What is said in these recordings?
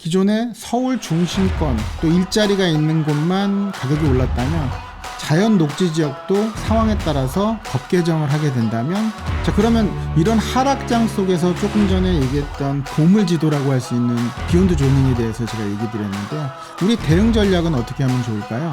기존에 서울 중심권 또 일자리가 있는 곳만 가격이 올랐다면 자연 녹지 지역도 상황에 따라서 법 개정을 하게 된다면, 자 그러면 이런 하락장 속에서 조금 전에 얘기했던 보물지도라고 할 수 있는 비욘드 조닝에 대해서 제가 얘기 드렸는데요. 우리 대응 전략은 어떻게 하면 좋을까요?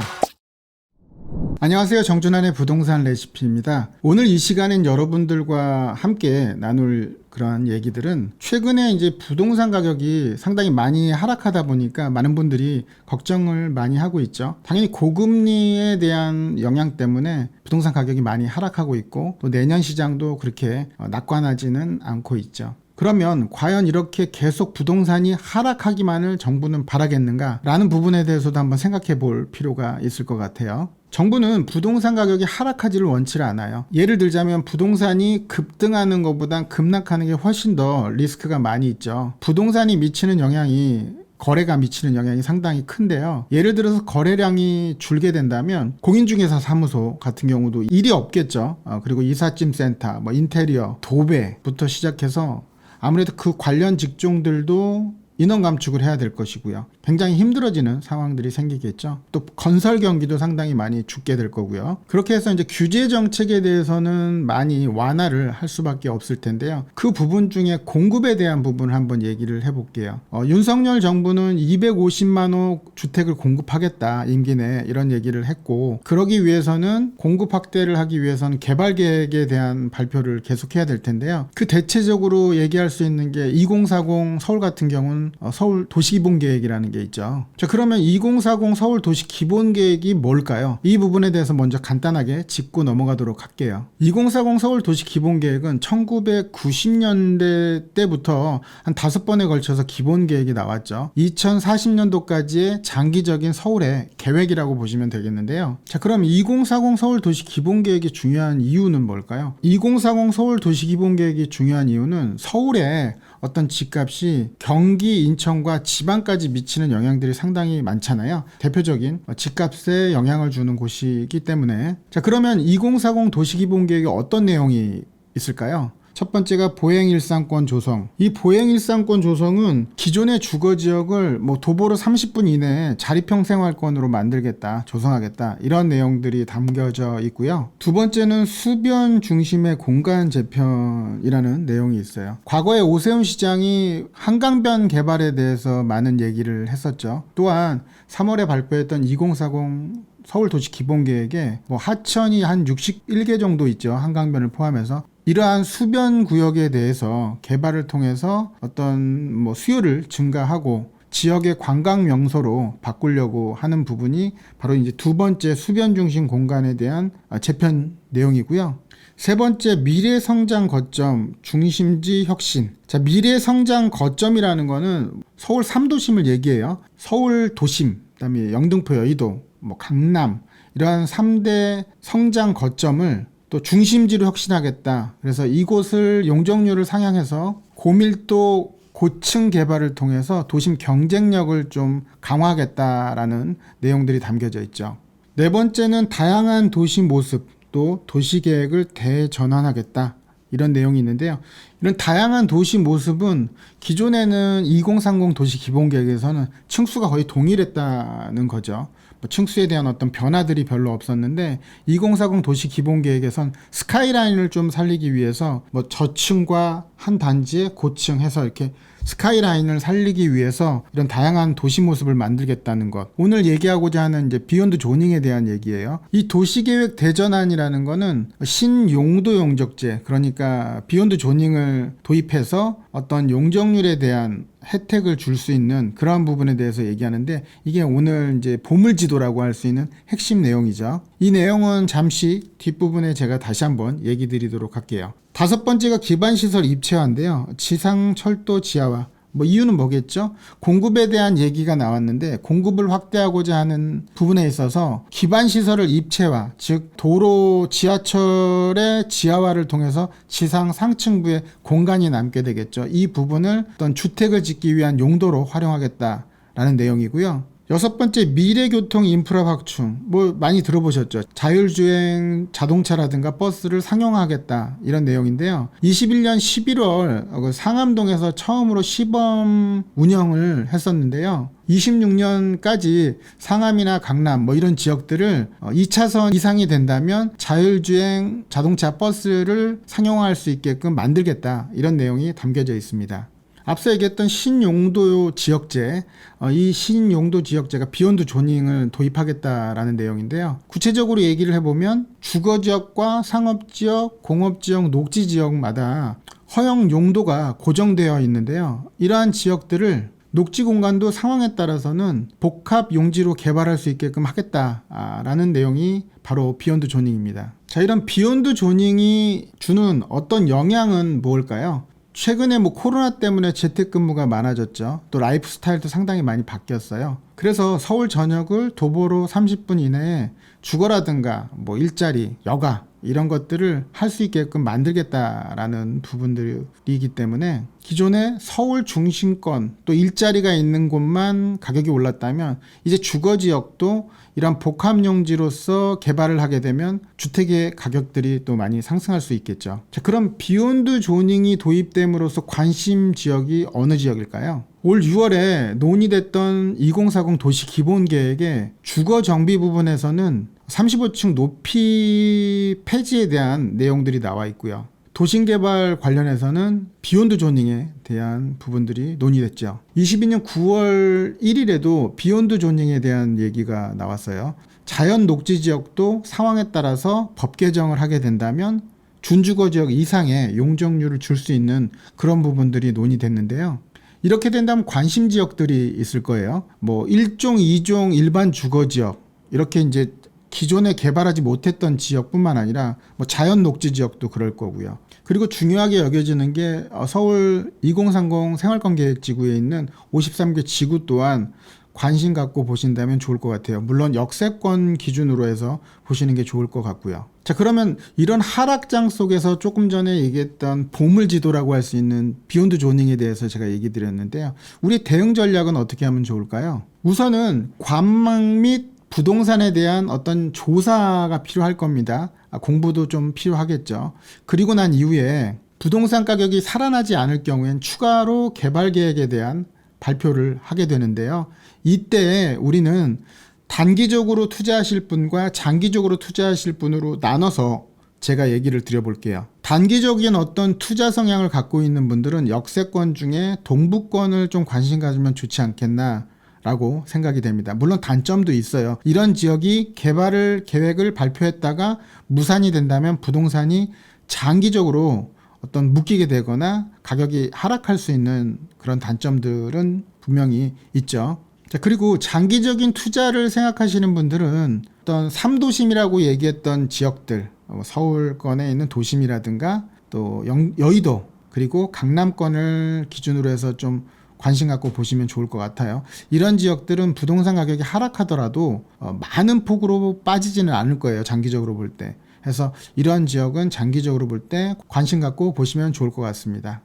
안녕하세요. 정준환의 부동산 레시피입니다. 오늘 이 시간엔 여러분들과 함께 나눌 그러한 얘기들은, 최근에 이제 부동산 가격이 상당히 많이 하락하다 보니까 많은 분들이 걱정을 많이 하고 있죠. 당연히 고금리에 대한 영향 때문에 부동산 가격이 많이 하락하고 있고, 또 내년 시장도 그렇게 낙관하지는 않고 있죠. 그러면 과연 이렇게 계속 부동산이 하락하기만을 정부는 바라겠는가? 라는 부분에 대해서도 한번 생각해 볼 필요가 있을 것 같아요. 정부는 부동산 가격이 하락하지를 원치 않아요. 예를 들자면 부동산이 급등하는 것보단 급락하는 게 훨씬 더 리스크가 많이 있죠. 부동산이 미치는 영향이, 거래가 미치는 영향이 상당히 큰데요. 예를 들어서 거래량이 줄게 된다면 공인중개사 사무소 같은 경우도 일이 없겠죠. 그리고 이삿짐 센터, 인테리어, 도배부터 시작해서 아무래도 그 관련 직종들도 인원 감축을 해야 될 것이고요. 굉장히 힘들어지는 상황들이 생기겠죠. 또 건설 경기도 상당히 많이 죽게 될 거고요. 그렇게 해서 이제 규제 정책에 대해서는 많이 완화를 할 수밖에 없을 텐데요. 그 부분 중에 공급에 대한 부분을 한번 얘기를 해볼게요. 윤석열 정부는 250만 호 주택을 공급하겠다, 임기 내, 이런 얘기를 했고, 그러기 위해서는 공급 확대를 하기 위해서는 개발 계획에 대한 발표를 계속해야 될 텐데요. 그 대체적으로 얘기할 수 있는 게 2040 서울 같은 경우는 서울 도시기본계획이라는 게 있죠. 자, 그러면 2040 서울 도시기본계획이 뭘까요? 이 부분에 대해서 먼저 간단하게 짚고 넘어가도록 할게요. 2040 서울 도시기본계획은 1990년대 때부터 한 5번에 걸쳐서 기본계획이 나왔죠. 2040년도까지의 장기적인 서울의 계획이라고 보시면 되겠는데요. 자, 그럼 2040 서울 도시기본계획이 중요한 이유는 뭘까요? 2040 서울 도시기본계획이 중요한 이유는 서울에 어떤 집값이 경기, 인천과 지방까지 미치는 영향들이 상당히 많잖아요. 대표적인 집값에 영향을 주는 곳이기 때문에. 자, 그러면 2040 도시기본계획에 어떤 내용이 있을까요? 첫 번째가 보행일상권 조성. 이 보행일상권 조성은 기존의 주거지역을 도보로 30분 이내에 자립형생활권으로 만들겠다, 조성하겠다, 이런 내용들이 담겨져 있고요. 두 번째는 수변 중심의 공간 재편이라는 내용이 있어요. 과거에 오세훈 시장이 한강변 개발에 대해서 많은 얘기를 했었죠. 또한 3월에 발표했던 2040 서울도시기본계획에 하천이 한 61개 정도 있죠. 한강변을 포함해서. 이러한 수변 구역에 대해서 개발을 통해서 어떤 수요를 증가하고 지역의 관광 명소로 바꾸려고 하는 부분이 바로 이제 두 번째 수변 중심 공간에 대한 재편 내용이고요. 세 번째, 미래 성장 거점 중심지 혁신. 자, 미래 성장 거점이라는 거는 서울 3도심을 얘기해요. 서울 도심, 그다음에 영등포, 여의도, 강남, 이러한 3대 성장 거점을 또 중심지로 혁신하겠다. 그래서 이곳을 용적률을 상향해서 고밀도 고층 개발을 통해서 도심 경쟁력을 좀 강화하겠다라는 내용들이 담겨져 있죠. 네 번째는 다양한 도시 모습, 또 도시계획을 대전환하겠다, 이런 내용이 있는데요. 이런 다양한 도시 모습은 기존에는 2030 도시기본계획에서는 층수가 거의 동일했다는 거죠. 층수에 대한 어떤 변화들이 별로 없었는데 2040 도시기본계획에선 스카이라인을 좀 살리기 위해서 저층과 한 단지에 고층 해서 이렇게 스카이라인을 살리기 위해서 이런 다양한 도시 모습을 만들겠다는 것. 오늘 얘기하고자 하는 이제 비욘드 조닝에 대한 얘기예요. 이 도시계획 대전환이라는 거는 신용도 용적제, 그러니까 비욘드 조닝을 도입해서 어떤 용적률에 대한 혜택을 줄 수 있는 그러한 부분에 대해서 얘기하는데, 이게 오늘 이제 보물지도라고 할 수 있는 핵심 내용이죠. 이 내용은 잠시 뒷부분에 제가 다시 한번 얘기 드리도록 할게요. 다섯 번째가 기반시설 입체화인데요. 지상 철도 지하화. 이유는 뭐겠죠? 공급에 대한 얘기가 나왔는데, 공급을 확대하고자 하는 부분에 있어서 기반시설을 입체화, 즉 도로, 지하철의 지하화를 통해서 지상 상층부에 공간이 남게 되겠죠. 이 부분을 어떤 주택을 짓기 위한 용도로 활용하겠다라는 내용이고요. 6번째, 미래교통 인프라 확충. 뭐 많이 들어보셨죠? 자율주행 자동차라든가 버스를 상용화하겠다, 이런 내용인데요. 21년 11월 상암동에서 처음으로 시범 운영을 했었는데요. 26년까지 상암이나 강남 뭐 이런 지역들을 2차선 이상이 된다면 자율주행 자동차 버스를 상용화할 수 있게끔 만들겠다, 이런 내용이 담겨져 있습니다. 앞서 얘기했던 신용도 지역제, 이 신용도 지역제가 비욘드 조닝을 도입하겠다라는 내용인데요. 구체적으로 얘기를 해보면 주거지역과 상업지역, 공업지역, 녹지지역마다 허용 용도가 고정되어 있는데요. 이러한 지역들을 녹지 공간도 상황에 따라서는 복합 용지로 개발할 수 있게끔 하겠다라는 내용이 바로 비욘드 조닝입니다. 자, 이런 비욘드 조닝이 주는 어떤 영향은 뭘까요? 최근에 뭐 코로나 때문에 재택근무가 많아졌죠. 또 라이프 스타일도 상당히 많이 바뀌었어요. 그래서 서울 전역을 도보로 30분 이내에 주거라든가 뭐 일자리, 여가 이런 것들을 할 수 있게끔 만들겠다라는 부분들이기 때문에 기존에 서울 중심권 또 일자리가 있는 곳만 가격이 올랐다면 이제 주거지역도 이런 복합용지로서 개발을 하게 되면 주택의 가격들이 또 많이 상승할 수 있겠죠. 자, 그럼 비욘드 조닝이 도입됨으로써 관심 지역이 어느 지역일까요? 올 6월에 논의됐던 2040 도시 기본계획의 주거 정비 부분에서는 35층 높이 폐지에 대한 내용들이 나와 있고요. 도심개발 관련해서는 비욘드 조닝에 대한 부분들이 논의됐죠. 22년 9월 1일에도 비욘드 조닝에 대한 얘기가 나왔어요. 자연 녹지 지역도 상황에 따라서 법 개정을 하게 된다면 준주거 지역 이상의 용적률을 줄 수 있는 그런 부분들이 논의됐는데요. 이렇게 된다면 관심 지역들이 있을 거예요. 뭐 1종, 2종 일반 주거 지역, 이렇게 이제 기존에 개발하지 못했던 지역뿐만 아니라 뭐 자연 녹지 지역도 그럴 거고요. 그리고 중요하게 여겨지는 게 서울 2030 생활권계획지구에 있는 53개 지구 또한 관심 갖고 보신다면 좋을 것 같아요. 물론 역세권 기준으로 해서 보시는 게 좋을 것 같고요. 자, 그러면 이런 하락장 속에서 조금 전에 얘기했던 보물지도라고 할 수 있는 비욘드 조닝에 대해서 제가 얘기 드렸는데요. 우리 대응 전략은 어떻게 하면 좋을까요? 우선은 관망 및 부동산에 대한 어떤 조사가 필요할 겁니다. 공부도 좀 필요하겠죠. 그리고 난 이후에 부동산 가격이 살아나지 않을 경우엔 추가로 개발 계획에 대한 발표를 하게 되는데요. 이때 우리는 단기적으로 투자하실 분과 장기적으로 투자하실 분으로 나눠서 제가 얘기를 드려볼게요. 단기적인 어떤 투자 성향을 갖고 있는 분들은 역세권 중에 동부권을 좀 관심 가지면 좋지 않겠나 라고 생각이 됩니다. 물론 단점도 있어요. 이런 지역이 개발 계획을 발표했다가 무산이 된다면 부동산이 장기적으로 어떤 묶이게 되거나 가격이 하락할 수 있는 그런 단점들은 분명히 있죠. 자, 그리고 장기적인 투자를 생각하시는 분들은 어떤 3도심이라고 얘기했던 지역들, 서울권에 있는 도심이라든가 또 여의도 그리고 강남권을 기준으로 해서 좀 관심 갖고 보시면 좋을 것 같아요. 이런 지역들은 부동산 가격이 하락하더라도 많은 폭으로 빠지지는 않을 거예요. 장기적으로 볼 때. 그래서 이런 지역은 장기적으로 볼 때 관심 갖고 보시면 좋을 것 같습니다.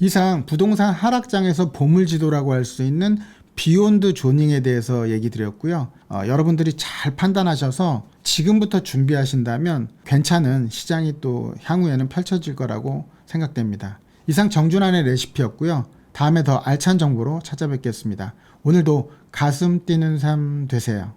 이상 부동산 하락장에서 보물지도라고 할 수 있는 비욘드 조닝에 대해서 얘기 드렸고요. 여러분들이 잘 판단하셔서 지금부터 준비하신다면 괜찮은 시장이 또 향후에는 펼쳐질 거라고 생각됩니다. 이상 정준환의 레시피였고요. 다음에 더 알찬 정보로 찾아뵙겠습니다. 오늘도 가슴 뛰는 삶 되세요.